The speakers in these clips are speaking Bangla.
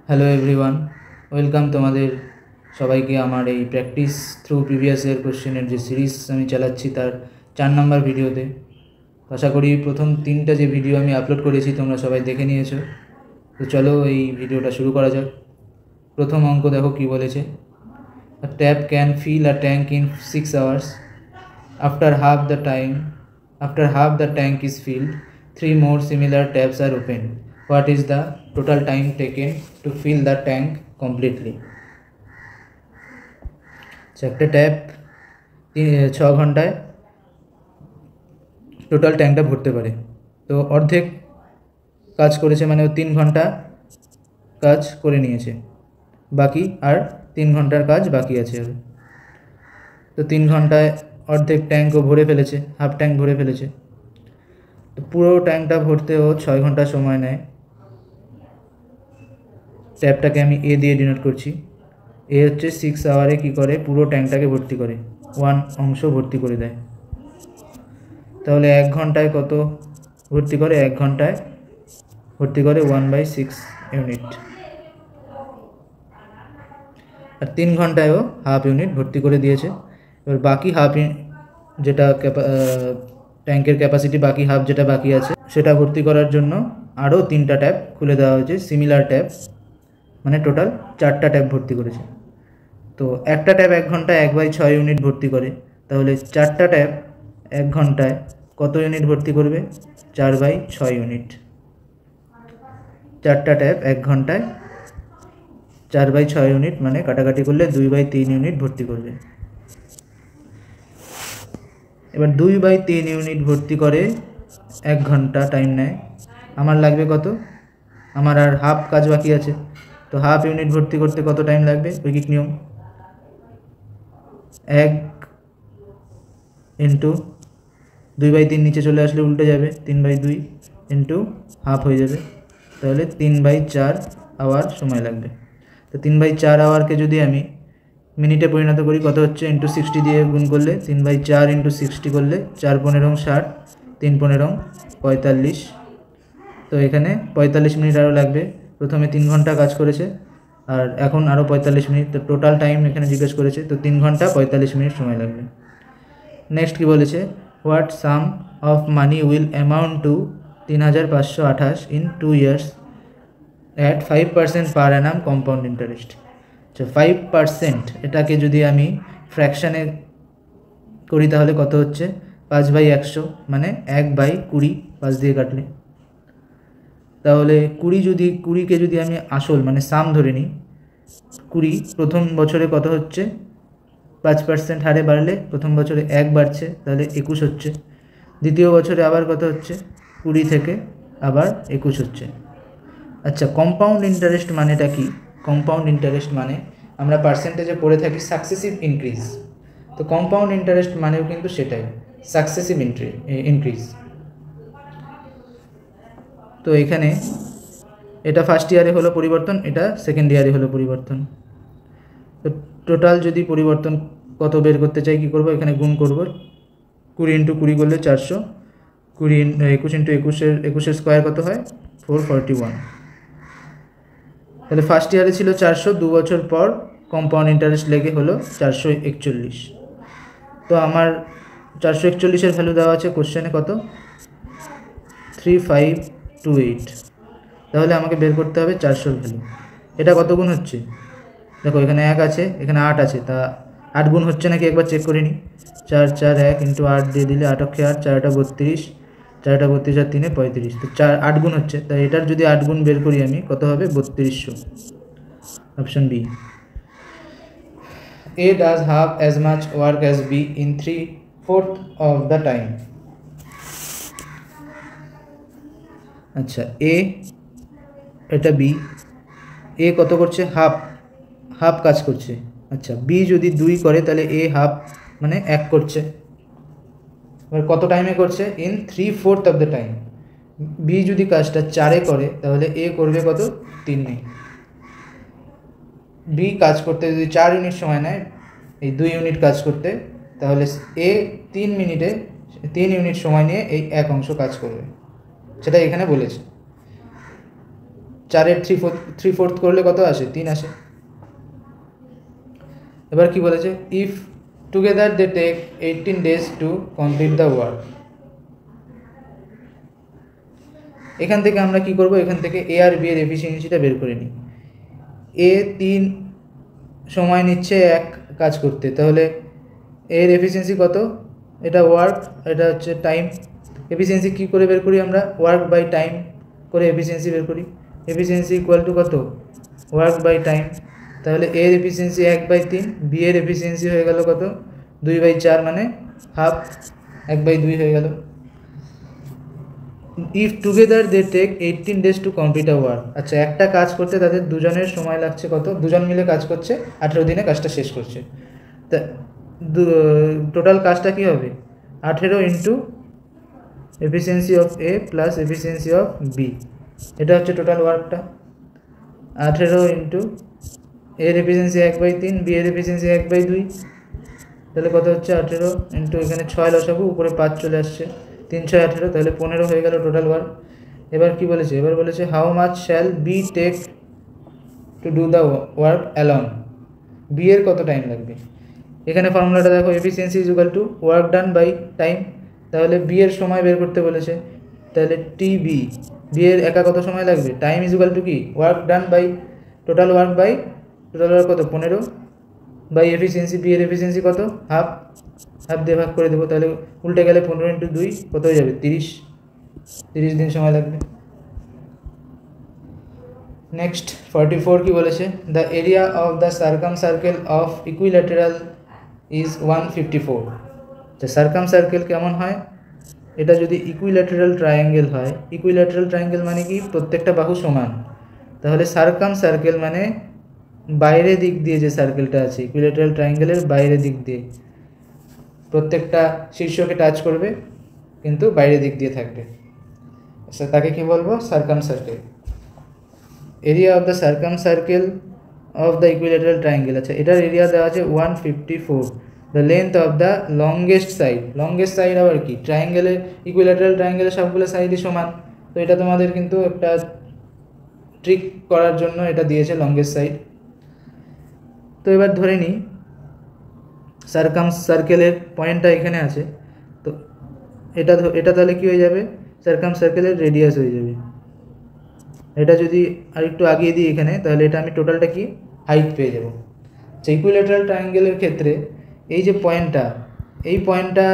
হ্যালো এভরিওয়ান, ওয়েলকাম তোমাদের সবাইকে আমার এই প্র্যাকটিস থ্রু প্রিভিয়াস ইয়ার কোশ্চেনের যে সিরিজ আমি চালাচ্ছি তার 4 নম্বর ভিডিওতে। আশা করি প্রথম 3টা যে ভিডিও আমি আপলোড করেছি তোমরা সবাই দেখে নিয়েছো। তো চলো এই ভিডিওটা শুরু করা যাক। প্রথম অঙ্ক দেখো কি বলেছে। A tap can fill a tank in 6 hours. After half the tank is filled, 3 more similar taps are opened. What is the total time taken to fill the tank completely? একটা ট্যাপ 6 ঘন্টায় টোটাল ট্যাঙ্কটা ভরতে পারে। তো অর্ধেক কাজ করেছে, মানে ও 3 ঘন্টা কাজ করে নিয়েছে, বাকি আর 3 ঘন্টার কাজ বাকি আছে। তো 3 ঘন্টায় অর্ধেক ট্যাঙ্কও ভরে ফেলেছে, হাফ ট্যাঙ্ক ভরে ফেলেছে। তো পুরো ট্যাঙ্কটা ভরতে ও 6 ঘন্টা সময় নেয়। ট্যাপটাকে আমি এ দিয়ে ডিনোট করছি। এ হচ্ছে 6 আওয়ারে কী করে, পুরো ট্যাঙ্কটাকে ভর্তি করে, 1 অংশ ভর্তি করে দেয়। তাহলে 1 ঘন্টায় কত ভর্তি করে? 1 ঘন্টায় ভর্তি করে 1/6 ইউনিট। আর 3 ঘন্টায়ও হাফ ইউনিট ভর্তি করে দিয়েছে। এবার বাকি হাফ যেটা ট্যাঙ্কের ক্যাপাসিটি, বাকি হাফ যেটা বাকি আছে সেটা ভর্তি করার জন্য আরও 3টা ট্যাপ খুলে দেওয়া হয়েছে, সিমিলার ট্যাপ, মানে টোটাল 4টা ট্যাপ ভর্তি করেছে। তো একটা ট্যাপ 1 ঘন্টায় 1/6 ইউনিট ভর্তি করে, তাহলে 4টা ট্যাপ 1 ঘন্টায় কত ইউনিট ভর্তি করবে? 4/6 ইউনিট। 4টা ট্যাপ 1 ঘন্টায় 4/6 ইউনিট, মানে কাটাকাটি করলে 2/3 ইউনিট ভর্তি করবে। এবার 2/3 ইউনিট ভর্তি করে 1 ঘন্টা টাইম নেয়। আমার লাগবে কত? আমার আর হাফ কাজ বাকি আছে, তো হাফ ইউনিট ভর্তি করতে কত টাইম লাগবে? ঐকিক নিয়ম, 1 ইন্টু 2/3 নিচে চলে আসলে উল্টে যাবে, 3/2 ইন্টু হাফ হয়ে যাবে, তাহলে 3/4 আওয়ার সময় লাগবে। তো 3/4 আওয়ারকে যদি আমি মিনিটে পরিণত করি, কত হচ্ছে? ইন্টু 60 দিয়ে গুণ করলে, 3/4 ইন্টু 60 করলে 4 15 60, 3 15 45। তো এখানে 45 মিনিট আরও লাগবে। প্রথমে 3 ঘন্টা কাজ করেছে আর এখন আরও 45 মিনিট, তো টোটাল টাইম এখানে জিজ্ঞেস করেছে, তো 3 ঘন্টা 45 মিনিট সময় লাগবে। নেক্সট কি বলেছে? What some of money will amount two 3528 in 2 years at 5% per Anam compound interest. আচ্ছা, 5% এটাকে যদি আমি ফ্র্যাকশানে করি তাহলে কত হচ্ছে? 5/100, মানে 1/20, 5 দিয়ে কাটলে। তাহলে 20কে যদি আমি আসল মানে সাম ধরে নিই, 20 প্রথম বছরে কত হচ্ছে? 5% হারে বাড়লে প্রথম বছরে 1 বাড়ছে, তাহলে 21 হচ্ছে। দ্বিতীয় বছরে আবার কত হচ্ছে? 20 থেকে আবার 21 হচ্ছে। আচ্ছা, কম্পাউন্ড ইন্টারেস্ট মানেটা কি? কম্পাউন্ড ইন্টারেস্ট মানে আমরা পার্সেন্টেজে পড়ে থাকি সাকসেসিভ ইনক্রিজ, তো কম্পাউন্ড ইন্টারেস্ট মানেও কিন্তু সেটাই, সাকসেসিভ ইনক্রিজ। তো এখানে এটা ফার্স্ট ইয়ারে হলো পরিবর্তন, এটা সেকেন্ড ইয়ারে হলো পরিবর্তন। তো টোটাল যদি পরিবর্তন কত বের করতে চাই, কী করবো? এখানে গুণ করব, 20 ইন্টু 20 করলে 400, 21 ইন্টু 21-এর স্কোয়ার কত হয়? 441। তাহলে ফার্স্ট ইয়ারে ছিল 400, 2 বছর পর কম্পাউন্ড ইন্টারেস্ট লেগে হলো 441। তো আমার 441-এর ভ্যালু দেওয়া আছে কোশ্চেনে, কত? 3528। তাহলে আমাকে বের করতে হবে 400-র ভ্যালু। এটা কত গুণ হচ্ছে? দেখো এখানে 1 আছে, এখানে 8 আছে, তা 8 গুণ হচ্ছে নাকি একবার চেক করে নিই। 4 4 1 ইন্টু 8 দিয়ে দিলে 8 অক্ষে 8, 4 32, 4 32 আর 3 35, তো 8 গুণ হচ্ছে। তাই এটার যদি 8 গুণ বের করি আমি, কত হবে? 3200। Option B. A does half as much work as B in 3/4 of the time. আচ্ছা, এ, এটা বি, এ কত করছে? হাফ কাজ করছে। আচ্ছা, বি যদি 2 করে তাহলে এ হাফ মানে 1 করছে। এবার কত টাইমে করছে? In 3/4 of the time. B যদি কাজটা 4-এ করে তাহলে এ করবে কত? 3-এ। বি কাজ করতে যদি 4 ইউনিট সময় নেয় এই 2 ইউনিট কাজ করতে, তাহলে এ 3 ইউনিট সময় নিয়ে এই 1 অংশ কাজ করবে, সেটা এখানে বলেছে। 4-এর 3/4 করলে কত আসে? 3 আসে। এবার কি বলেছে, if together they take 18 days to complete the work. এখান থেকে আমরা কি করব, এখান থেকে এ আর বি এর এফিসিয়েন্সিটা বের করে নিই। এ 3 সময় নিচ্ছে এক কাজ করতে, তাহলে এর এফিসিয়েন্সি কত? এটা ওয়ার্ক, এটা হচ্ছে টাইম। এফিসিয়েন্সি কী করে বের করি আমরা? ওয়ার্ক বাই টাইম করে এফিসিয়েন্সি বের করি। এফিসিয়েন্সি ইকুয়াল টু কত? Work by time. তাহলে এর এফিসিয়েন্সি 1/3, বি এর এফিসিয়েন্সি হয়ে গেল কত? 2/4, মানে হাফ, 1/2 হয়ে গেল। If together they take 18 days to complete a work. আচ্ছা, একটা কাজ করতে তাদের দুজনের সময় লাগছে কত? দুজন মিলে কাজ করছে, 18 দিনে কাজটা শেষ করছে। তা টোটাল কাজটা কী হবে? 18 into efficiency of A plus efficiency of B, এটা হচ্ছে টোটাল ওয়ার্কটা। 18 ইন্টু এর এফিসিয়েন্সি 1/3, বি এর এফিসিয়েন্সি 1/2, তাহলে কত হচ্ছে? 18 ইন্টু এখানে 6 লসাগু, উপরে 5 চলে আসছে, 3 6 18, তাহলে 15 হয়ে গেল টোটাল ওয়ার্ক। এবার কি বলেছে? এবার বলেছে how much shall B take to do the work alone. B এর কত টাইম লাগবে? এখানে ফর্মুলাটা দেখো, efficiency is equal to work done by time. তাহলে বি এর সময় বের করতে বলেছে, তাহলে টি বি, বি এর একা কত সময় লাগবে? টাইম ইজ ইকুয়াল টু কি? Work done by total work by total work কত? 15 বাই এফিসিয়েন্সি, বি এর এফিসিয়েন্সি কত? হাফ, হাফ দিয়ে ভাগ করে দেবো, তাহলে উল্টে গেলে 15 ইন্টু 2 কত হয়ে যাবে? 30 দিন সময় লাগবে। নেক্সট 44 কি বলেছে? The area of the circum circle of equilateral is 154। আচ্ছা, সার্কাম সার্কেল কেমন হয়? এটা যদি ইকুইল্যাটারাল ট্রায়াঙ্গেল হয়, ইকুইল্যাটারাল ট্রায়াঙ্গেল মানে কি? প্রত্যেকটা বাহু সমান। তাহলে সার্কাম সার্কেল মানে বাইরের দিক দিয়ে যে সার্কেলটা আছে, ইকুইল্যাটারাল ট্রায়াঙ্গেলের বাইরের দিক দিয়ে, প্রত্যেকটা শীর্ষকে টাচ করবে কিন্তু বাইরের দিক দিয়ে থাকবে, আচ্ছা তাকে কি বলবো? Circum circle. Area of the circum circle of the equilateral triangle, আচ্ছা এটার এরিয়া দেওয়া আছে 154। The length of the longest side, longest side আবার কি? ট্রায়াঙ্গেলের, ইকুইল্যাটারাল ট্রায়াঙ্গেলের সবগুলো সাইডই সমান, তো এটা তোমাদের কিন্তু একটা ট্রিক করার জন্য এটা দিয়েছে লংগেস্ট সাইড। তো এবার ধরে নিই সার্কাম সার্কেলের পয়েন্টটা এখানে আছে, তো এটা তাহলে কি হয়ে যাবে? সার্কাম সার্কেলের রেডিয়াস হয়ে যাবে। এটা যদি আর একটু আগিয়ে দিই এখানে, তাহলে এটা আমি টোটালটা কি? হাইট পেয়ে যাব। আচ্ছা, ইকুইল্যাটারাল ট্রায়াঙ্গেলের ক্ষেত্রে এই যে পয়েন্টটা, এই পয়েন্টটা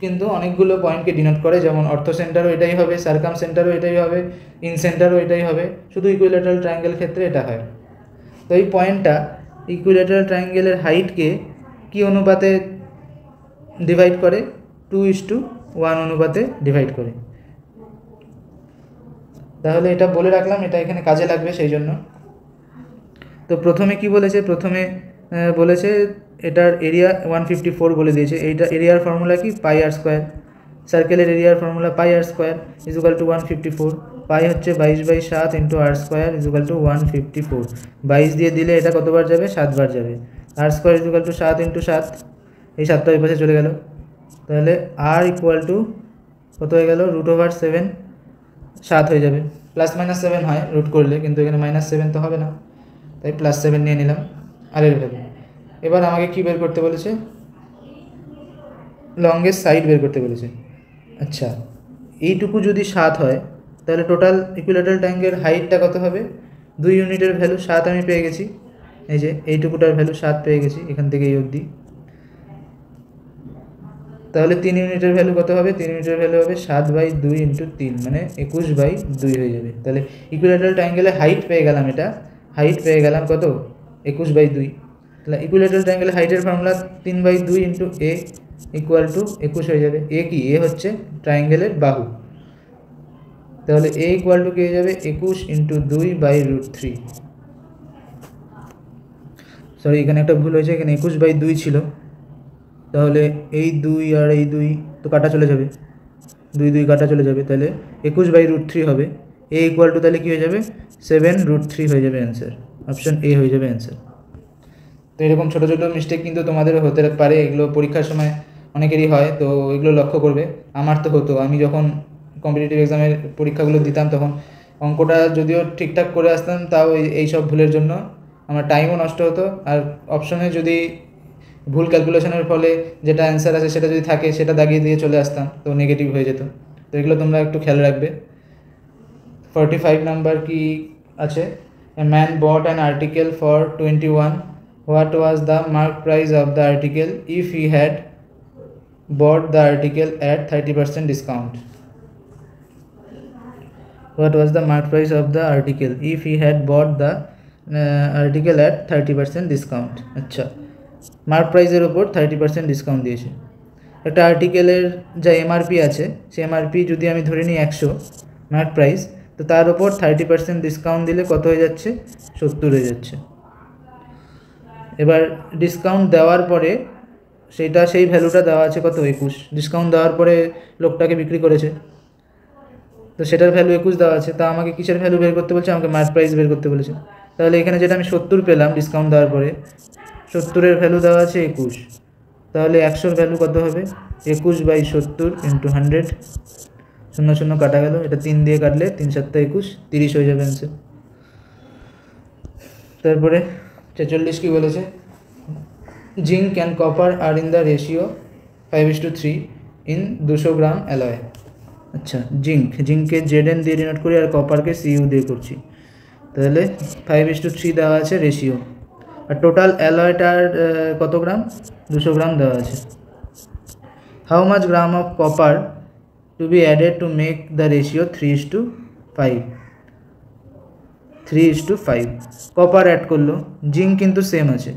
কিন্তু অনেকগুলো পয়েন্টকে ডিনোট করে, যেমন অর্থ সেন্টারও এটাই হবে, সার্কাম সেন্টারও এটাই হবে, ইন সেন্টারও এটাই হবে, শুধু ইকুইল্যাটারাল ট্রায়াঙ্গেল ক্ষেত্রে এটা হয়। তো এই পয়েন্টটা ইকুইল্যাটারাল ট্রায়াঙ্গেলের হাইটকে কি অনুপাতে ডিভাইড করে? 2:1 অনুপাতে ডিভাইড করে। তাহলে এটা বলে রাখলাম, এটা এখানে কাজে লাগবে সেই জন্য। তো প্রথমে কি বলেছে? প্রথমে বলেছে এটার এরিয়া 154 বলে দিয়েছে। এইটা এরিয়ার ফর্মুলা কি? Pi r square. সার্কেলের এরিয়ার formula pi r square is equal to 154। পাই হচ্ছে 22/7 into r square is equal to 154। 22 দিয়ে দিলে এটা কতবার যাবে? 7 বার যাবে। আর square is equal to 7 into 7, এই 7টা ওই পাশে চলে গেল, তাহলে আর ইকুয়াল টু কত হয়ে গেল? √7 7 হয়ে যাবে। প্লাস মাইনাস 7 হয় রুট করলে, কিন্তু এখানে -7 তো হবে না, তাই +7 নিয়ে নিলাম আর এর ভ্যালু। এবার আমাকে কি বের করতে বলেছে? লংগেস্ট সাইড বের করতে বলেছে। আচ্ছা, এইটুকু যদি 7 হয় তাহলে টোটাল ইকুইল্যাটারাল ট্রায়াঙ্গেলের হাইটটা কত হবে? 2 ইউনিটের ভ্যালু 7 আমি পেয়ে গেছি, এই যে এইটুকুটার ভ্যালু 7 পেয়ে গেছি এখান থেকে এই অবধি। তাহলে 3 ইউনিটের ভ্যালু কত হবে? 3 ইউনিটের ভ্যালু হবে 7/2 ইন্টু 3, মানে 21/2 হয়ে যাবে। তাহলে ইকুইল্যাটারাল ট্রায়াঙ্গেলের হাইট পেয়ে গেলাম, এটা হাইট পেয়ে গেলাম কত? 21/2। তাহলে ইকুইল্যাটারাল ট্রায়াঙ্গেলের হাইটের formula 3/2 into A equal to 21 হয়ে যাবে। এ কি? এ হচ্ছে ট্রায়াঙ্গেলের বাহু, তাহলে এ ইকুয়াল টু কি হয়ে যাবে? 21 ইন্টু 2/√3। সরি, এখানে একটা ভুল হয়েছে, এখানে 21/2 ছিল, তাহলে এই 2 আর এই 2 তো কাটা চলে যাবে, 2 কাটা চলে যাবে, তাহলে 21/√3 হবে। এ ইকুয়াল টু তাহলে কী হয়ে যাবে? 7√3 হয়ে যাবে অ্যান্সার। অপশন এ হয়ে যাবে অ্যান্সার। তো এরকম ছোটো ছোটো মিস্টেক কিন্তু তোমাদেরও হতে পারে, এগুলো পরীক্ষার সময় অনেকেরই হয়, তো এগুলো লক্ষ্য করবে। আমার তো হতো, আমি যখন কম্পিটিটিভ এক্সামের পরীক্ষাগুলো দিতাম তখন অঙ্কটা যদিও ঠিকঠাক করে আসতাম, তাও এই সব ভুলের জন্য আমার টাইমও নষ্ট হতো, আর অপশনে যদি ভুল ক্যালকুলেশনের ফলে যেটা অ্যান্সার আছে সেটা যদি থাকে সেটা দাগিয়ে দিয়ে চলে আসতাম, তো নেগেটিভ হয়ে যেত। তো এগুলো তোমরা একটু খেয়াল রাখবে। 45 নাম্বার কি আছে? A man bot an article for 21. What was the mark price of the article if he had bought the article at 30% discount? What was the mark price of the article if he had bought the article at 30% discount? আচ্ছা, মার্ক প্রাইসের ওপর 30% ডিসকাউন্ট দিয়েছে। একটা আর্টিকেলের যা এমআরপি আছে সেই এমআরপি যদি আমি ধরে নিই 100 মার্ক প্রাইস, তো তার ওপর 30% ডিসকাউন্ট দিলে কত হয়ে যাচ্ছে? 70 হয়ে যাচ্ছে। এবার ডিসকাউন্ট দেওয়ার পরে সেই ভ্যালুটা দেওয়া আছে কত? 21। ডিসকাউন্ট দেওয়ার পরে লোকটাকে বিক্রি করেছে, তো সেটার ভ্যালু 21 দেওয়া আছে। তা আমাকে কিসের ভ্যালু বের করতে বলছে? আমাকে মার্ক প্রাইস বের করতে বলেছে। তাহলে এখানে যেটা আমি 70 পেলাম ডিসকাউন্ট দেওয়ার পরে, 70-এর ভ্যালু দেওয়া আছে 21, তাহলে 100-র ভ্যালু কত হবে? 21/70 × 100, 0 0 কাটা গেল, এটা 3 দিয়ে কাটলে 3 7 21, 30 হয়ে যাবে অ্যান্সার। তারপরে 46 কি বলেছে? Zinc and copper are in the ratio 5:3 in 200 gram alloy. আচ্ছা, জিঙ্ককে ZN দিয়ে ডিনোট করি আর কপারকে CU দিয়ে করছি, তাহলে 5:3 দেওয়া আছে রেশিও, আর টোটাল অ্যালয়টার কত গ্রাম? 200 গ্রাম দেওয়া আছে। How much gram of copper to be added to make the ratio 3:5? 3:5 copper add করলো, জিঙ্ক কিন্তু সেম আছে।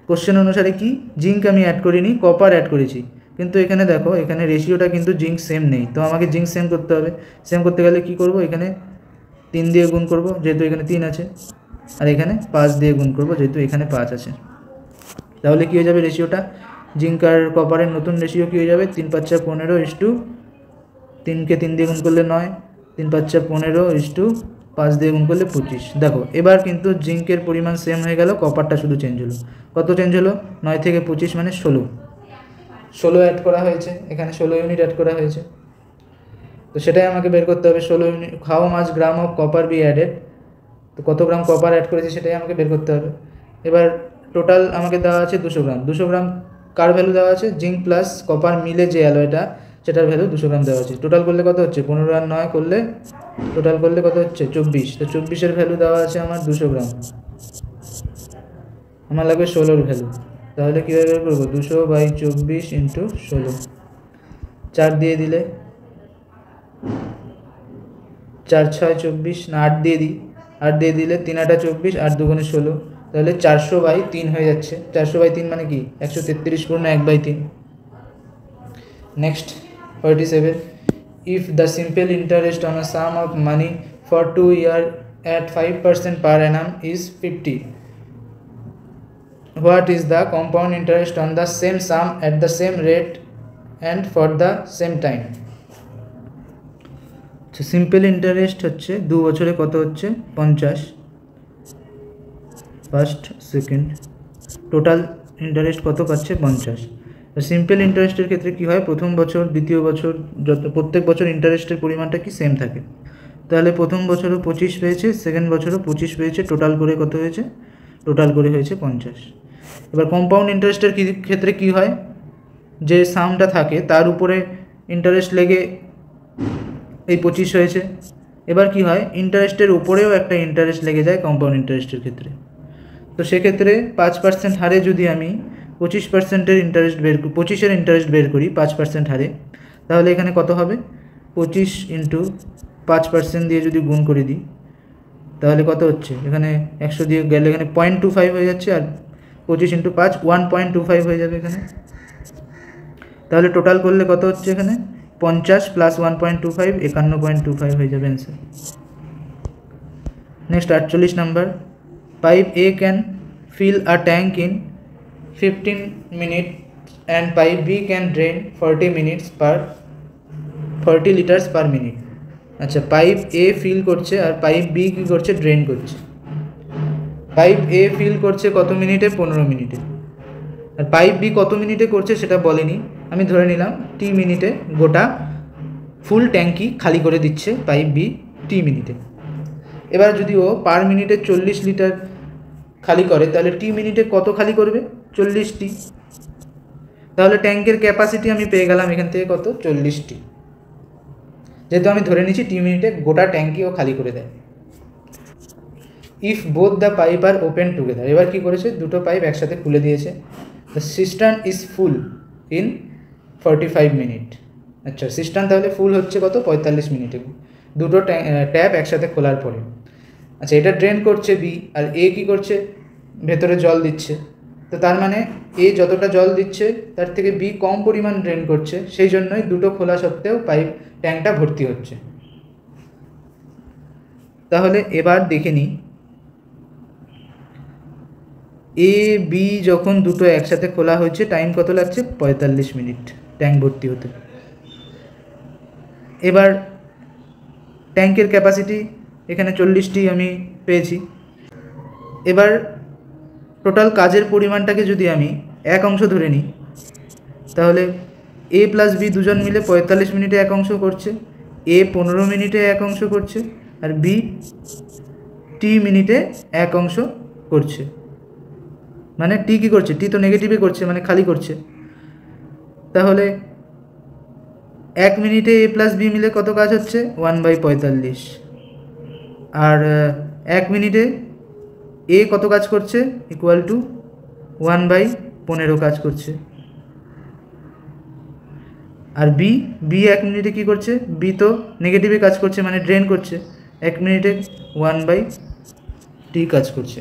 কোশ্চেন অনুসারে কি? জিঙ্ক আমি অ্যাড করিনি, কপার অ্যাড করেছি, কিন্তু এখানে দেখো এখানে রেশিওটা কিন্তু জিঙ্ক সেম নেই, তো আমাকে জিঙ্ক সেম করতে হবে। সেম করতে গেলে কি করব? এখানে 3 দিয়ে গুণ করব যেহেতু এখানে 3 আছে, আর এখানে 5 দিয়ে গুণ করব যেহেতু এখানে 5 আছে। তাহলে কী হয়ে যাবে রেশিওটা? জিঙ্ক আর কপারের নতুন রেশিও কী হয়ে যাবে? 3 5 15 3কে 3 দিয়ে গুণ করলে 9, 3 5 15 5 দিয়ে গুণ করলে 25। দেখো এবার কিন্তু জিঙ্কের পরিমাণ সেম হয়ে গেল, কপারটা শুধু চেঞ্জ হলো। কত চেঞ্জ হলো? 9 থেকে 25 মানে 16 অ্যাড করা হয়েছে, এখানে 16 ইউনিট অ্যাড করা হয়েছে, তো সেটাই আমাকে বের করতে হবে। 16 unit. How much gram of copper be added, তো কত গ্রাম কপার অ্যাড করেছে সেটাই আমাকে বের করতে হবে। এবার টোটাল আমাকে দেওয়া আছে 200 গ্রাম। 200 গ্রাম কার ভ্যালু দেওয়া আছে? জিঙ্ক প্লাস কপার মিলে যে অ্যালয়টা সেটার ভ্যালু 200 গ্রাম দেওয়া আছে। টোটাল করলে কত হচ্ছে? 15 আর 9 করলে টোটাল করলে কত হচ্ছে? 24। তো 24-এর ভ্যালু দেওয়া আছে আমার 200 গ্রাম, আমার লাগবে 16-র ভ্যালু। তাহলে কীভাবে বের করবো? 200/24 × 16, 4 দিয়ে দিলে 4 6 24, না 8 দিয়ে দিই, 8 দিয়ে দিলে 3 8 24, 8 2 16, তাহলে 400/3 হয়ে যাচ্ছে। 400/3 মানে কি? 133 পূর্ণ 1/3। Next 47, if the simple interest on a sum of money for 2 years at 5% per annum is 50, what is the compound interest on the same sum at the same rate and for the same time? আচ্ছা, সিম্পল ইন্টারেস্ট হচ্ছে 2 বছরে কত হচ্ছে? 50 ফার্স্ট সেকেন্ড, টোটাল ইন্টারেস্ট কত পাচ্ছে? 50। সিম্পল ইন্টারেস্টের ক্ষেত্রে কি হয়? প্রথম বছর দ্বিতীয় বছর প্রত্যেক বছর ইন্টারেস্টের পরিমাণটা কি সেম থাকে। তাহলে প্রথম বছরও 25 পেয়েছে, সেকেন্ড বছরও 25 পেয়েছে, টোটাল করে কত হয়েছে? টোটাল করে হয়েছে 50। এবার কম্পাউন্ড ইন্টারেস্টের ক্ষেত্রে কি হয়? যে সামটা থাকে তার উপরে ইন্টারেস্ট লেগে এই 25 হয়েছে। এবার কি হয়? ইন্টারেস্টের উপরেও একটা ইন্টারেস্ট লেগে যায় কম্পাউন্ড ইন্টারেস্টের ক্ষেত্রে। তো সেক্ষেত্রে 5% হারে যদি আমি 25%-এর ইন্টারেস্ট 25-এর ইন্টারেস্ট বের করি 5% হারে, তাহলে এখানে কত হবে? 25 × 5% দিয়ে যদি গুণ করে দিই তাহলে কত হচ্ছে? এখানে 100 দিয়ে গেলে এখানে 0.25 হয়ে যাচ্ছে, আর 25 × 5 1.25 হয়ে যাবে এখানে। তাহলে টোটাল করলে কত হচ্ছে? এখানে 50 + 1.25 51.25 হয়ে যাবে answer. Next 48 number, pipe A can fill a tank in 15 minutes and pipe B can drain 40 liters per minute. আচ্ছা, পাইপ A ফিল করছে আর পাইপ B কী করছে? ড্রেন করছে। পাইপ A ফিল করছে কত মিনিটে? 15 মিনিটে। আর পাইপ B কত মিনিটে করছে সেটা বলেনি, আমি ধরে নিলাম T মিনিটে গোটা ফুল ট্যাঙ্কি খালি করে দিচ্ছে পাইপ বি টি মিনিটে। এবার যদি ও পার মিনিটে 40 লিটার খালি করে তাহলে টি মিনিটে কত খালি করবে? 40টি। তাহলে ট্যাঙ্কের ক্যাপাসিটি আমি পেয়ে গেলাম এখান থেকে কত? 40টি, যেহেতু আমি ধরে নিচ্ছি টি মিনিটে গোটা ট্যাঙ্কি ও খালি করে দেয়। If both the pipe are open together, এবার কী করেছে? দুটো পাইপ একসাথে খুলে দিয়েছে। The cistern is full in 45 minute. আচ্ছা, সিস্টার্ন তাহলে ফুল হচ্ছে কত? 45 মিনিটে, দুটো ট্যাপ একসাথে খোলার পরে। আচ্ছা, এটা ড্রেন করছে বি, আর এ কী করছে? ভেতরে জল দিচ্ছে। তো তার মানে এ যতটা জল দিচ্ছে তার থেকে বি কম পরিমাণ ড্রেন করছে, সেই জন্যই দুটো খোলা সত্ত্বেও পাইপ ট্যাঙ্কটা ভর্তি হচ্ছে। তাহলে এবার দেখে নিই, এ বি যখন দুটো একসাথে খোলা হয়েছে টাইম কত লাগছে? 45 মিনিট ট্যাঙ্ক ভর্তি হতে। এবার ট্যাঙ্কের ক্যাপাসিটি এখানে 40টি আমি পেয়েছি। এবার টোটাল কাজের পরিমাণটাকে যদি আমি এক অংশ ধরে নিই, তাহলে এ প্লাস বি দুজন মিলে 45 মিনিটে এক অংশ করছে, এ 15 মিনিটে এক অংশ করছে, আর বি টি মিনিটে এক অংশ করছে। মানে টি কী করছে? টি তো নেগেটিভে করছে, মানে খালি করছে। তাহলে 1 মিনিটে এ প্লাস বি মিলে কত কাজ হচ্ছে? 1/45। আর 1 মিনিটে এ কত কাজ করছে? ইকুয়াল টু 1/15 কাজ করছে। আর বি 1 মিনিটে কী করছে? বি তো নেগেটিভে কাজ করছে, মানে ড্রেন করছে। 1 মিনিটে 1/t কাজ করছে।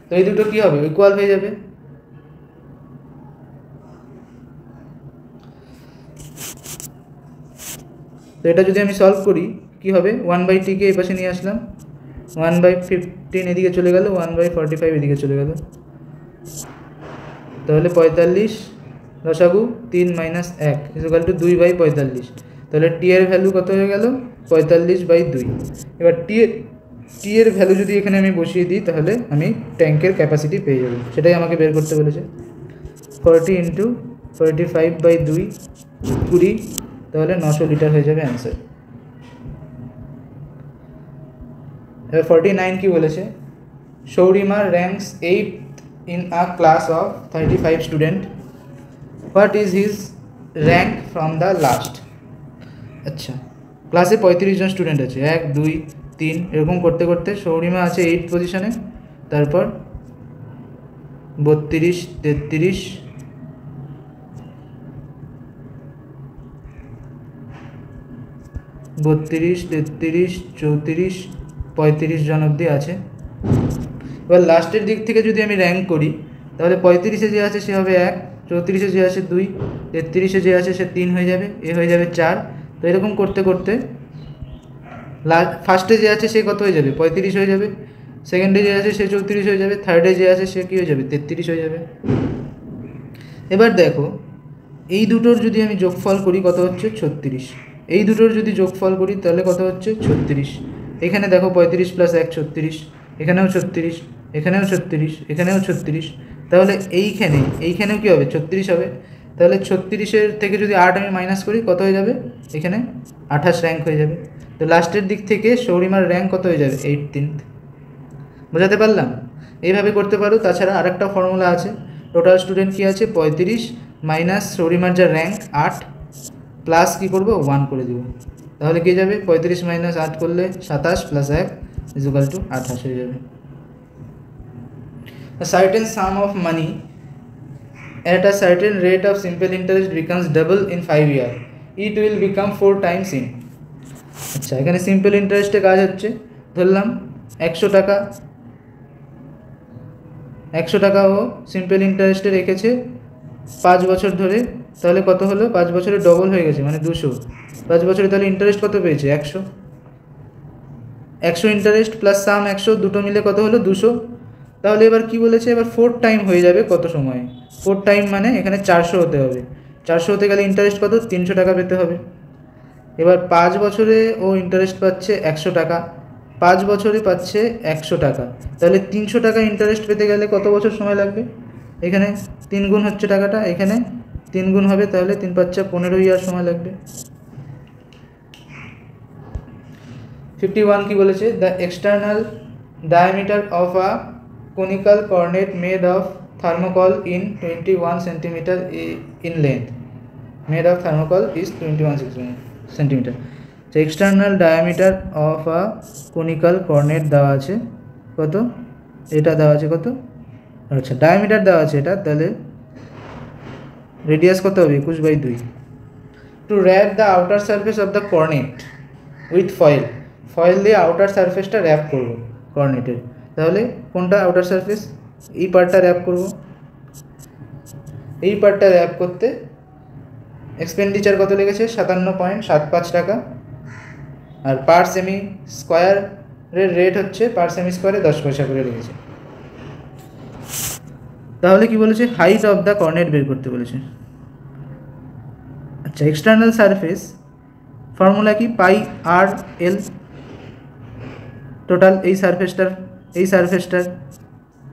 তো এই দুটো কী হবে? ইকুয়াল হয়ে যাবে। তো এটা যদি আমি সলভ করি কী হবে? 1/t-কে এই পাশে নিয়ে আসলাম, 1/15 এদিকে চলে গেল, 1/45 এদিকে চলে গেল। তাহলে 45 লসাগু 3 - 1 ইকুয়াল টু 2/45। তাহলে টি এর ভ্যালু কত হয়ে গেল? 45/2। এবার টি এর ভ্যালু যদি এখানে আমি বসিয়ে দিই তাহলে আমি ট্যাঙ্কের ক্যাপাসিটি পেয়ে যাব, সেটাই আমাকে বের করতে বলেছে। 40 × 45/2 20, তাহলে 900 লিটার হয়ে যাবে অ্যান্সার। এবার 49 কি বলেছে? Saurima ranks 8th in a class of 35 student. What is his rank from the last? আচ্ছা, ক্লাসে 35 জন স্টুডেন্ট আছে, 1 2 3 এরকম করতে করতে সৌরিমা আছে 8th পজিশনে, তারপর 32 33 32 33 34 35 জন অবধি আছে। এবার লাস্টের দিক থেকে যদি আমি র্যাঙ্ক করি তাহলে 35-এ যে আছে সে হবে 1, 34-এ যে আছে 2, 33-এ যে আছে সে 3 হয়ে যাবে, এ হয়ে যাবে 4। তো এরকম করতে করতে ফার্স্টে যে আছে সে কত হয়ে যাবে? 35 হয়ে যাবে, সেকেন্ডে যে আছে সে 34 হয়ে যাবে, থার্ডে যে আছে সে কী হয়ে যাবে? 33 হয়ে যাবে। এবার দেখো, এই দুটোর যদি আমি যোগফল করি কত হচ্ছে? 36। এই দুটোর যদি যোগফল করি তাহলে কত হচ্ছে? 36। এখানে দেখো 35 + 1 36, এখানেও 36, এখানেও 36, এখানেও 36। তাহলে এইখানেও কী হবে? 36 হবে। তাহলে 36-এর থেকে যদি 8 আমি মাইনাস করি কত হয়ে যাবে? এখানে 28 র্যাঙ্ক হয়ে যাবে। তো লাস্টের দিক থেকে সৌরিমার র্যাঙ্ক কত হয়ে যাবে? 18th। বোঝাতে পারলাম? এইভাবে করতে পারো। তাছাড়া আরেকটা ফর্মুলা আছে, টোটাল স্টুডেন্ট কী আছে? 35 মাইনাস সৌরিমার যা র্যাঙ্ক 8 প্লাস কী করবো? 1 করে দেবো। তাহলে কী যাবে? 35 - 8 করলে 27 + 1 = 28 হয়ে যাবে। A certain sum of money at a certain rate of simple interest becomes double in 5 years. It will become 4 times in. আচ্ছা, এখানে সিম্পল ইন্টারেস্টে কাজ হচ্ছে। ধরলাম 100 টাকা, 100 টাকা ও সিম্পল ইন্টারেস্টে রেখেছে 5 বছর ধরে। তাহলে কত হলো? 5 বছরে ডবল হয়ে গেছে, মানে 200। 5 বছরে তাহলে ইন্টারেস্ট কত পেয়েছে? 100। 100 ইন্টারেস্ট প্লাস সাম 100, দুটো মিলে কত হলো? 200। তাহলে এবার কি বলেছে? এবার 4 টাইম হয়ে যাবে কত সময়? 4 টাইম মানে এখানে 400 হতে হবে। 400 হতে গেলে ইন্টারেস্ট কত? 300 টাকা পেতে হবে। এবার 5 বছরে ও ইন্টারেস্ট পাচ্ছে 100 টাকা, 5 বছরে পাচ্ছে 100 টাকা। তাহলে 300 টাকা ইন্টারেস্ট পেতে গেলে কত বছর সময় লাগবে? এখানে 3 গুণ হচ্ছে টাকাটা, এখানে 3 গুণ হবে, তাহলে 3 × 5 = 15 ইয়ার সময় লাগবে। 51 কি বলেছে, the external diameter of a conical cornet made of thermocol in 21 centimeter in length, made of thermocol is 21 centimeter. So external diameter of a conical cornet দেওয়া আছে কত, এটা দেওয়া আছে কত, আচ্ছা ডায়ামিটার দেওয়া আছে এটা, তাহলে রেডিয়াস কত হবে 21/2. To wrap the outer surface of the cornet with foil, foil দিয়ে আউটার সারফেসটা র্যাপ করব কর্নেটের, তাহলে কোনটা আউটার সারফেস, এই পার্টটা র্যাপ করব, এই পার্টটা র্যাপ করতে এক্সপেন্ডিচার কত লেগেছে 57.75 টাকা, আর পার সেমি স্কোয়ারের রেট হচ্ছে পার সেমি স্কোয়ারে 10 পয়সা করে লেগেছে। তাহলে কি বলেছে, হাইট অফ দ্য কর্নেট বের করতে বলেছে। আচ্ছা এক্সটার্নাল সারফেস ফর্মুলা কি, পাই আর এল, টোটাল এই সারফেসটার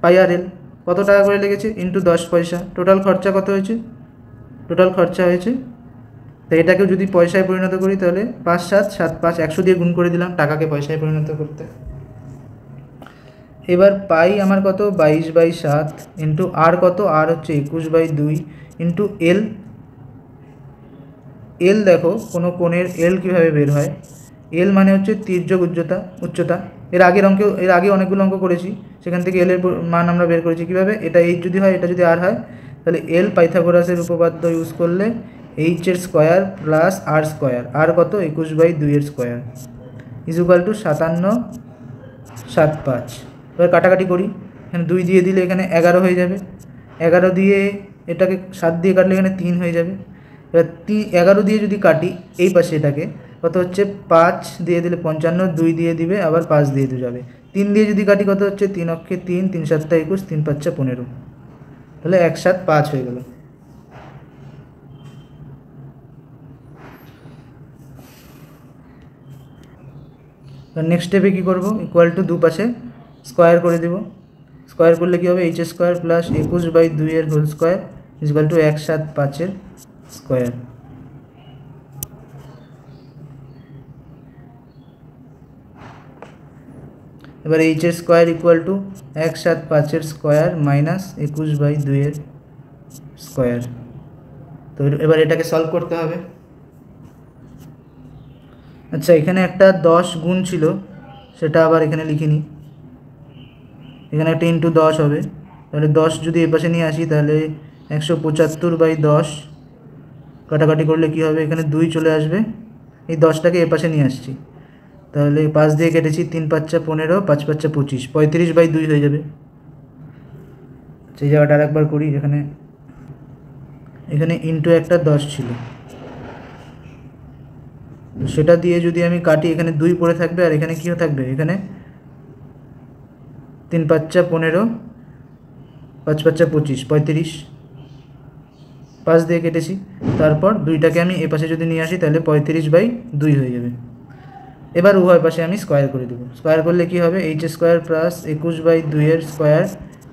পাই আর এল কত টাকা করে লেগেছে ইন্টু 10 পয়সা, টোটাল খরচা কত হয়েছে, টোটাল খরচা হয়েছে, তো এটাকেও যদি পয়সায় পরিণত করি তাহলে 5 7 7 5 100 দিয়ে গুণ করে দিলাম টাকাকে পয়সায় পরিণত করতে। এবার পাই আমার কত 22/7 ইন্টু আর কত, আর হচ্ছে 21/2 ইন্টু এল, এল দেখো কোনো কোণের এল কীভাবে বের হয়, এল মানে হচ্ছে তির্যক উচ্চতা, এর আগে অনেকগুলো অঙ্ক করেছি, সেখান থেকে এল এর মান আমরা বের করেছি কীভাবে, এটা এইচ যদি হয় এটা যদি আর হয়, তাহলে এল পাইথাগোরাসের উপপাদ্য ইউজ করলে এইচ এর স্কোয়ার প্লাস আর স্কোয়ার, আর কত 21/2 এর স্কোয়ার ইজ ইকুয়াল টু 57.75। এবার কাটাকাটি করি, এখানে 2 দিয়ে দিলে এখানে 11 হয়ে যাবে, 11 দিয়ে এটাকে 7 দিয়ে কাটলে এখানে 3 হয়ে যাবে, এবার 11 দিয়ে যদি কাটি এই পাশে এটাকে কত হচ্ছে 5 দিয়ে দিলে 55, 2 দিয়ে দিবে আবার 5 দিয়ে যাবে, 3 দিয়ে যদি কাটি কত হচ্ছে 3 অক্ষে 3, 3 7 21, 3 5 15, তাহলে 175 হয়ে গেল। নেক্সট স্টেপে কী করবো, ইকুয়াল টু দুপাশে স্কোয়ার করে দেব, স্কোয়ার করলে কী হবে এইচ স্কোয়ার প্লাস 21/2 এর whole square is equal to 175 এর স্কোয়ার। এবার এইচ এর স্কোয়ার ইকুয়াল টু 175 এর স্কোয়ার মাইনাস 21/2 এর স্কোয়ার। তো এবার এটাকে সলভ করতে হবে। আচ্ছা এখানে একটা 10 গুণ ছিল, সেটা আবার এখানে লিখিনি, এখানে একটা ইন্টু 10 হবে, তাহলে 10 যদি এ পাশে নিয়ে আসি তাহলে 175/10, কাটাকাটি করলে কি হবে, এখানে 2 চলে আসবে, এই 10টাকে এ পাশে নিয়ে আসছি, তাহলে 5 দিয়ে কেটেছি, 3 5 15, 5 5 25, 35/2 হয়ে যাবে। সেই জায়গাটা আরেকবার করি, এখানে ইন্টু একটা 10 ছিল, সেটা দিয়ে যদি আমি কাটি এখানে 2 পড়ে থাকবে, আর এখানে কী থাকবে, এখানে 3 5 15, 5 5 25, 35, 5 দিয়ে কেটেছি, তারপর 2টাকে আমি এ পাশে যদি নিয়ে আসি তাহলে 35/2 হয়ে যাবে। এবার উভয় পাশে আমি স্কোয়ার করে দেবো, স্কোয়ার করলে কি হবে, এইচ স্কোয়ার প্লাস 21/2 এর স্কোয়ার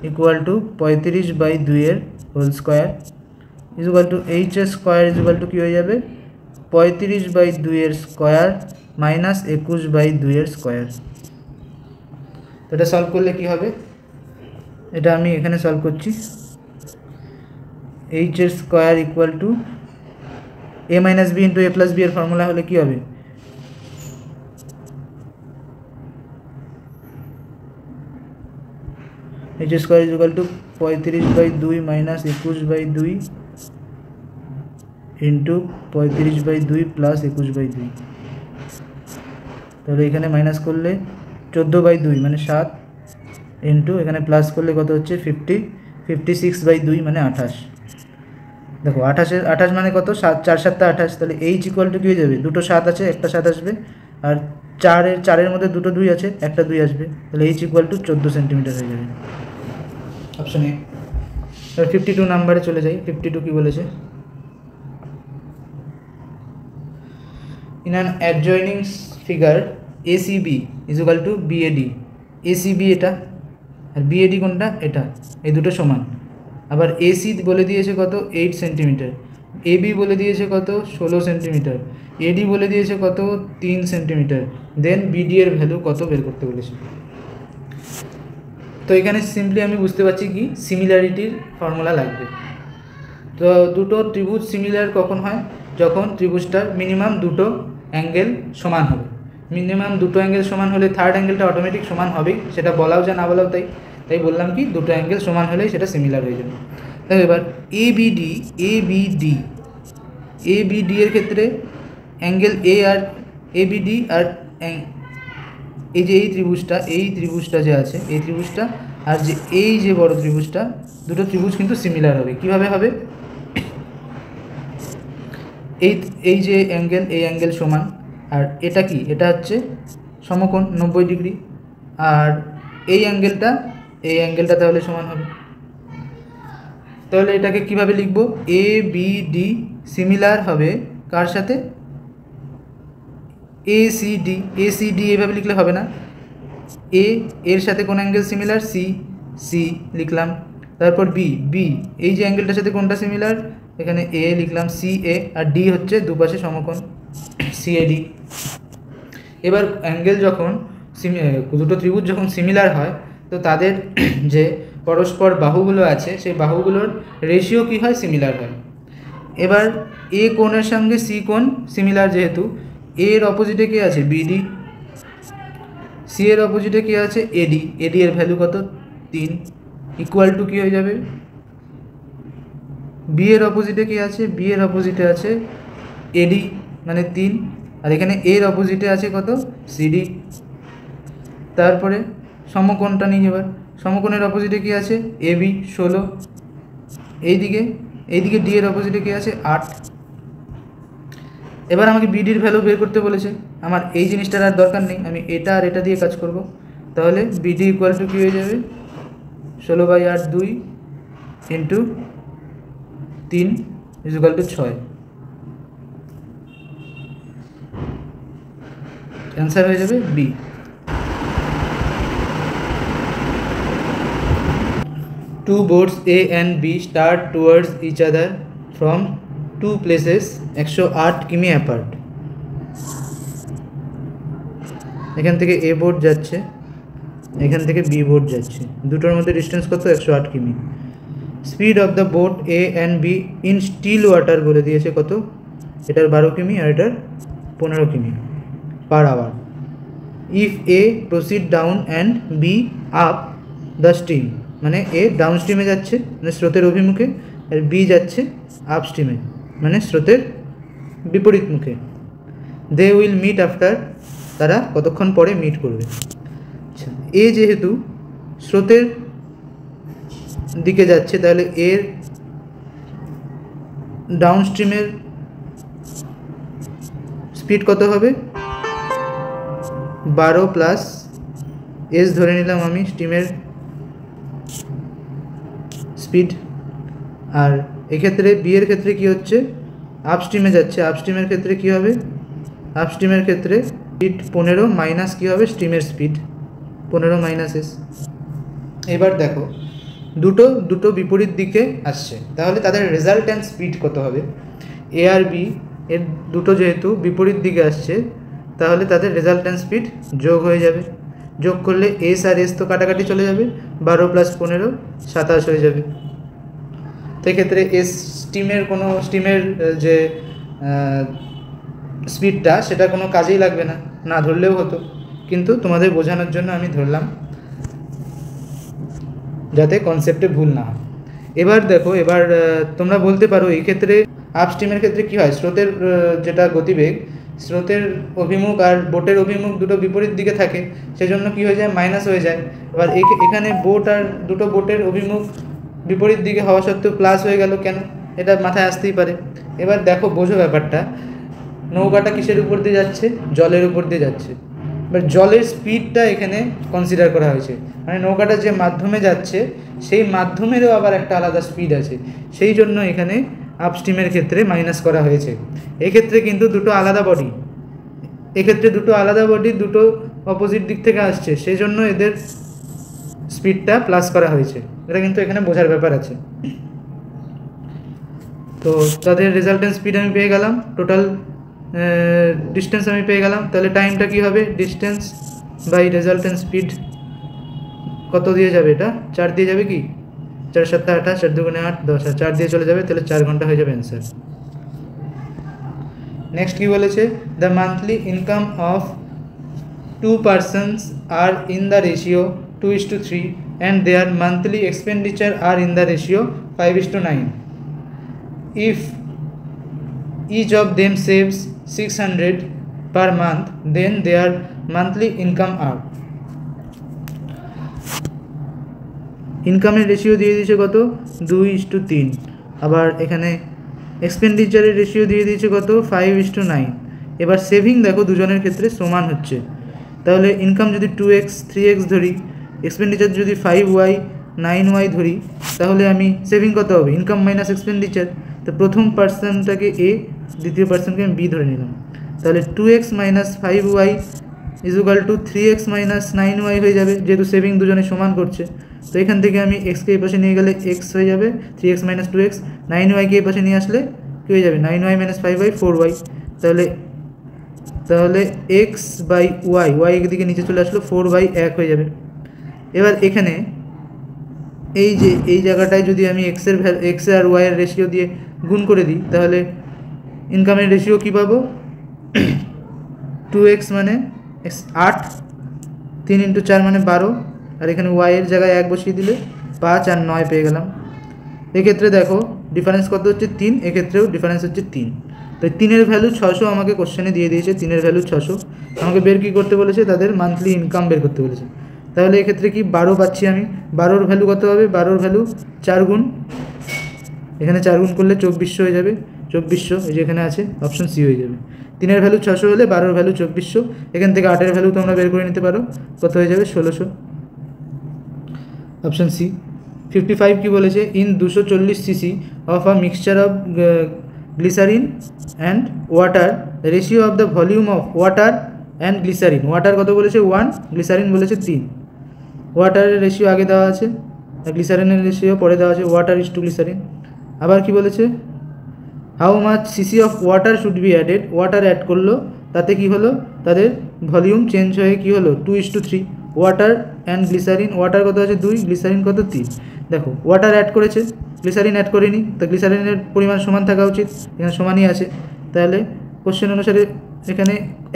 ইকুয়াল টু 35/2 এর whole square is equal to H square is equal to কী হয়ে যাবে 35/2 এর স্কোয়ার মাইনাস 21/2 এর স্কোয়ার। তো এটা সলভ করলে কি হবে, এটা আমি এখানে সলভ করছি, এইচ এর square equal to a minus B into a plus B এর ফর্মুলা হলে কি হবে, H square is equal to 35/2 minus 21/2 into 35/2 plus 21/2, তাহলে এখানে মাইনাস করলে 14/2 মানে 7 ইন্টু এখানে প্লাস করলে কত হচ্ছে 56/2 মানে 28। দেখো 28 মানে কত, 4 7 28, তাহলে এইচ ইকুয়াল টু কী হয়ে যাবে, দুটো 7 আছে একটা 7 আসবে, আর 4-এর মধ্যে দুটো 2 আছে একটা 2 আসবে, তাহলে এইচ ইকুয়াল টু 14 সেন্টিমিটার হয়ে যাবে, অপশন এ। এবার 52 নাম্বারে চলে যাই, 52 কী বলেছে, in an adjoining figure ACB is equal to BAD, ACB এটা আর BAD কোনটা, এটা, এই দুটো সমান। আবার AC বলে দিয়েছে কত 8 সেন্টিমিটার, AB বলে দিয়েছে কত 16 সেন্টিমিটার, AD বলে দিয়েছে কত 3 সেন্টিমিটার, দেন বিডি এর ভ্যালু কত বের করতে বলেছে। তো এখানে সিম্পলি আমি বুঝতে পারছি কি সিমিলারিটির ফর্মুলা লাগবে। তো দুটো ত্রিভুজ সিমিলার কখন হয়, যখন ত্রিভুজটার মিনিমাম দুটো অ্যাঙ্গেল সমান হবে। মিনিমাম দুটো অ্যাঙ্গেল সমান হলে থার্ড অ্যাঙ্গেলটা অটোমেটিক সমান হবেই, সেটা বলাও যা না বলাও তাই বললাম কি দুটো অ্যাঙ্গেল সমান হলেই সেটা সিমিলার হয়ে যাবে। তাহলে এবার এবিডি এর ক্ষেত্রে অ্যাঙ্গেল এ আর এবিডি আর এই যে এই ত্রিভুজটা যে আছে এই ত্রিভুজটা আর যে এই যে বড় ত্রিভুজটা, দুটো ত্রিভুজ কিন্তু সিমিলার হবে। কিভাবে হবে, এই যে অ্যাঙ্গেল এই অ্যাঙ্গেল সমান, আর এটা কি, এটা হচ্ছে সমকোণ 90 ডিগ্রি, আর এই অ্যাঙ্গেলটা তাহলে সমান হবে। তাহলে এটাকে কিভাবে লিখব, এ বি ডি সিমিলার হবে কার সাথে, এসিডি এভাবে লিখলে হবে না, এর সাথে কোন অ্যাঙ্গেল সিমিলার, সি লিখলাম। তারপর বি এই যে অ্যাঙ্গেলটার সাথে কোনটা সিমিলার, এখানে এ লিখলাম সিএ, আর ডি হচ্ছে দুপাশে সমকোণ সিএডি। এবার অ্যাঙ্গেল যখন দুটো ত্রিভুজ যখন সিমিলার হয় তো তাদের যে পরস্পর বাহুগুলো আছে সেই বাহুগুলোর রেশিও কি হয়, সিমিলার হয়। এবার এ কোণের সঙ্গে সি কোণ সিমিলার, যেহেতু এর অপোজিটে কি আছে বিডি, সি এর অপোজিটে কি আছে এডি এর ভ্যালু কত 3, ইকুয়াল টু কি হয়ে যাবে, বি এর অপোজিটে কি আছে, বি এর অপোজিটে আছে এডি মানে 3, আর এখানে এর অপোজিটে আছে কত সিডি। তারপরে সমকোণটা নিয়ে এবার সমকোণের অপোজিটে কি আছে এবি 16, এইদিকে ডি এর অপোজিটে কি আছে 8। এবার আমাকে বিডির ভ্যালু বের করতে বলেছে, আমার এই জিনিসটার আর দরকার নেই, আমি এটা আর এটা দিয়ে কাজ করব। তাহলে বিডি ইকুয়াল টু কী হয়ে যাবে 16/8 2 ইন্টু 3 ইকুয়াল টু 6। অ্যান্সার হয়ে যাবে B. Two boats A and B start towards each other from two places 108 কিমি অ্যাপার্ট। এখান থেকে এ বোট যাচ্ছে, এখান থেকে বি বোট যাচ্ছে, দুটোর মধ্যে ডিস্টেন্স কত 108 কিমি। Speed of the boat A and B in still water বলে দিয়েছে কত, এটার 12 কিমি আর এটার 15 কিমি per hour. If A proceed down and B up the stream, মানে এ ডাউন স্ট্রিমে যাচ্ছে মানে স্রোতের অভিমুখে, আর বি যাচ্ছে আপ স্ট্রিমে মানে স্রোতের বিপরীত মুখে। দে উইল মিট আফটার, তারা কতক্ষণ পরে মিট করবে। আচ্ছা, এ যেহেতু স্রোতের দিকে যাচ্ছে তাহলে এর ডাউন স্ট্রিমের স্পিড কত হবে 12 প্লাস এস ধরে নিলাম আমি স্ট্রিমের স্পিড। আর এক্ষেত্রে বি এর ক্ষেত্রে কি হচ্ছে আপ স্ট্রিমে যাচ্ছে, আপ স্ট্রিমের ক্ষেত্রে কি হবে, আপ স্ট্রিমের ক্ষেত্রে স্পিড 15 মাইনাস কী হবে স্ট্রিমের স্পিড 15 মাইনাস এস। এবার দেখো দুটো বিপরীত দিকে আসছে, তাহলে তাদের রেজাল্ট্যান্ট স্পিড কত হবে, এ আর বি এর দুটো যেহেতু বিপরীত দিকে আসছে তাহলে তাদের রেজাল্ট্যান্ট স্পিড যোগ হয়ে যাবে, যোগ করলে এস আর এস তো কাটাকাটি চলে যাবে, 12 প্লাস 15 27 হয়ে যাবে। তো এক্ষেত্রে এস স্টিমের যে স্পিডটা সেটা কোনো কাজেই লাগবে না, না ধরলেও হতো, কিন্তু তোমাদের বোঝানোর জন্য আমি ধরলাম যাতে কনসেপ্টে ভুল না হয়। এবার দেখো, এবার তোমরা বলতে পারো এই ক্ষেত্রে আপ স্ট্রিমের ক্ষেত্রে কী হয়, স্রোতের যেটা গতিবেগ স্রোতের অভিমুখ আর বোটের অভিমুখ দুটো বিপরীত দিকে থাকে, সেজন্য কী হয়ে যায় মাইনাস হয়ে যায়। এবার এখানে বোট আর দুটো বোটের অভিমুখ বিপরীত দিকে হওয়া সত্ত্বেও প্লাস হয়ে গেল কেন, এটা মাথায় আসতেই পারে। এবার দেখো বোঝো ব্যাপারটা, নৌকাটা কিসের উপর দিয়ে যাচ্ছে, জলের উপর দিয়ে যাচ্ছে। এবার জলের স্পিডটা এখানে কনসিডার করা হয়েছে, মানে নৌকাটা যে মাধ্যমে যাচ্ছে সেই মাধ্যমেরও আবার একটা আলাদা স্পিড আছে, সেই জন্য এখানে আপস্ট্রিমের ক্ষেত্রে মাইনাস করা হয়েছে। এক্ষেত্রে কিন্তু দুটো আলাদা বডি, এক্ষেত্রে দুটো আলাদা বডি দুটো অপোজিট দিক থেকে আসছে, সেই জন্য এদের স্পিডটা প্লাস করা হয়েছে, এটা কিন্তু এখানে বোঝার ব্যাপার আছে। তো তাদের রেজাল্টেন্ট স্পিড আমি পেয়ে গেলাম, টোটাল ডিস্টেন্স আমি পেয়ে গেলাম। তাহলে টাইমটা কী হবে, ডিস্টেন্স বাই রেজাল্টেন্ট স্পিড কত দিয়ে যাবে, এটা 4 দিয়ে যাবে কি, 4 7 28, 4 2 8 10, আর 4 দিয়ে চলে যাবে, তাহলে 4 ঘন্টা হয়ে যাবে অ্যান্সার। নেক্সট কি বলেছে, the monthly income of 2 persons are in the ratio 2:3 and their monthly expenditure are in the ratio 5:9. If each of them saves 600 per month, then their monthly income are, ইনকামের রেশিও দিয়ে দিয়েছে কত 2:3, আবার এখানে এক্সপেন্ডিচারের রেশিও দিয়ে দিয়েছে কত 5:9। এবার সেভিং দেখো দুজনের ক্ষেত্রে সমান হচ্ছে, তাহলে ইনকাম যদি 2x 3x ধরি, এক্সপেন্ডিচার যদি 5y 9y ধরি, তাহলে আমি সেভিং কত হবে, ইনকাম মাইনাস এক্সপেন্ডিচার। তো প্রথম পার্সনটাকে এ, দ্বিতীয় পার্সনকে আমি বি ধরে নিলাম, তাহলে 2x minus 5y equal to 3x minus 9y হয়ে যাবে, যেহেতু সেভিং দুজনে সমান করছে। তো এখান থেকে আমি এক্সকে এই পাশে নিয়ে গেলে এক্স হয়ে যাবে 3x মাইনাস 2x, 9yকে এই পাশে নিয়ে আসলে কী হয়ে যাবে 9y মাইনাস 5y 4y, তাহলে এক্স বাই ওয়াই একদিকে নিচে চলে আসলো 4/1 হয়ে যাবে। এবার এখানে এই জায়গাটায় যদি আমি এক্স আর ওয়াইয়ের রেশিও দিয়ে গুণ করে দিই, তাহলে ইনকামের রেশিও কী পাবো 2x মানে 8, 3 × 4 মানে 12, আর এখানে ওয়াইয়ের জায়গায় 1 বসিয়ে দিলে 5 আর 9 পেয়ে গেলাম। এক্ষেত্রে দেখো ডিফারেন্স কত হচ্ছে 3, এক্ষেত্রেও ডিফারেন্স হচ্ছে 3। তো 3-এর ভ্যালু 600 আমাকে কোশ্চেনে দিয়ে দিয়েছে, 3-এর ভ্যালু 600 আমাকে বের কী করতে বলেছে, তাদের মান্থলি ইনকাম বের করতে বলেছে। তাহলে এক্ষেত্রে কি 12 পাচ্ছি আমি, 12-র ভ্যালু কত হবে, 12-র ভ্যালু 4 গুণ, এখানে 4 গুণ করলে 2400 হয়ে যাবে, 2400 এই যে এখানে আছে, অপশন সি হয়ে যাবে। 3-এর ভ্যালু 600 হলে 12-র ভ্যালু 2400, এখান থেকে 8-এর ভ্যালু তোমরা বের করে নিতে পারো, কত হয়ে যাবে 1600, অপশন সি। 55 কি বলেছে, in 240 cc of a mixture of glycerine and water, ratio of the volume of water and glycerine, water কত বলেছে 1, গ্লিসারিন বলেছে 3, ওয়াটারের রেশিও আগে দেওয়া আছে, গ্লিসারিনের রেশিও পরে দেওয়া আছে, ওয়াটার ইজ টু গ্লিসারিন। আবার কি বলেছে, how much CC of water should be added, water add করলো, তাতে কি হলো, তাদের ভলিউম চেঞ্জ হয়ে কি হলো 2:3, ওয়াটার অ্যান্ড গ্লিসারিন, ওয়াটার কত আছে 2, গ্লিসারিন কত 3। দেখো ওয়াটার অ্যাড করেছে, গ্লিসারিন অ্যাড করিনি, তো গ্লিসারিনের পরিমাণ সমান থাকা উচিত, এখানে সমানই আছে। তাহলে কোশ্চেন অনুসারে এখানে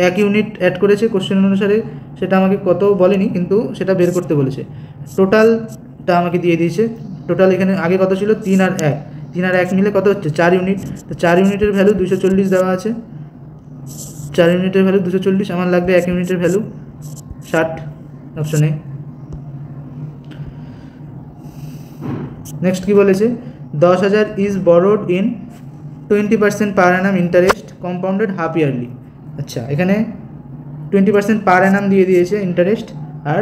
1 ইউনিট অ্যাড করেছে, কোশ্চেন অনুসারে সেটা আমাকে কত বলেনি, কিন্তু সেটা বের করতে বলেছে। টোটালটা আমাকে দিয়ে দিয়েছে, টোটাল এখানে আগে কত ছিল 3 আর 1 মিলে কত হচ্ছে 4 ইউনিট, তো 4 ইউনিটের ভ্যালু 240 দেওয়া আছে, 4 ইউনিটের ভ্যালু 240, আমার লাগবে 1 ইউনিটের ভ্যালু 60, অপশনে। নেক্সট কি বলেছে, 10,000 is borrowed in 20% per Anam interest compounded half yearly. আচ্ছা, এখানে 20% পার অ্যানাম দিয়ে দিয়েছে ইন্টারেস্ট, আর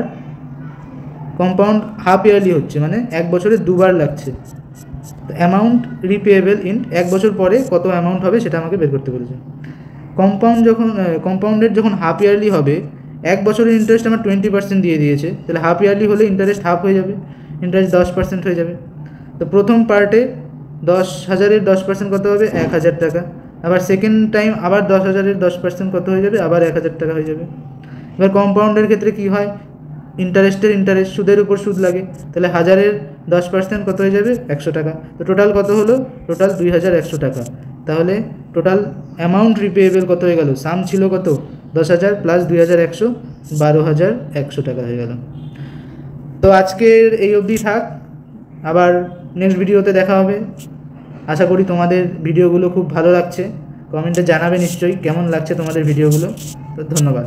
কম্পাউন্ড হাফ ইয়ারলি হচ্ছে, মানে 1 বছরে 2 বার লাগছে। অ্যামাউন্ট রিপেয়েবল ইন 1 বছর পরে কত অ্যামাউন্ট হবে সেটা আমাকে বের করতে বলেছে। কম্পাউন্ডেড যখন হাফ ইয়ারলি হবে, 1 বছরের ইন্টারেস্ট আমার 20% দিয়ে দিয়েছে, তাহলে হাফ ইয়ারলি হলে ইন্টারেস্ট হাফ হয়ে যাবে, ইন্টারেস্ট 10% হয়ে যাবে। তো প্রথম পার্টে 10,000-এর 10% কত হবে 1,000 টাকা, আবার সেকেন্ড টাইম আবার 10,000-এর 10% কত হয়ে যাবে, আবার 1,000 টাকা হয়ে যাবে। এবার কম্পাউন্ডের ক্ষেত্রে কি হয়, ইন্টারেস্ট, সুদের উপর সুদ লাগে, তাহলে 1000-এর 10% কত হয়ে যাবে 100 টাকা। তো টোটাল কত হলো, টোটাল 2100 টাকা। তাহলে টোটাল অ্যামাউন্ট রিপেয়েবল কত হয়ে গেল, সাম ছিল কত 10,000 প্লাস 2100, 12,100 টাকা হয়ে গেল। তো আজকের এই অবধি থাক, আবার নেক্সট ভিডিওতে দেখা হবে। আশা করি তোমাদের ভিডিওগুলো খুব ভালো লাগছে, কমেন্টে জানাবে নিশ্চয়ই কেমন লাগছে তোমাদের ভিডিওগুলো। তো ধন্যবাদ।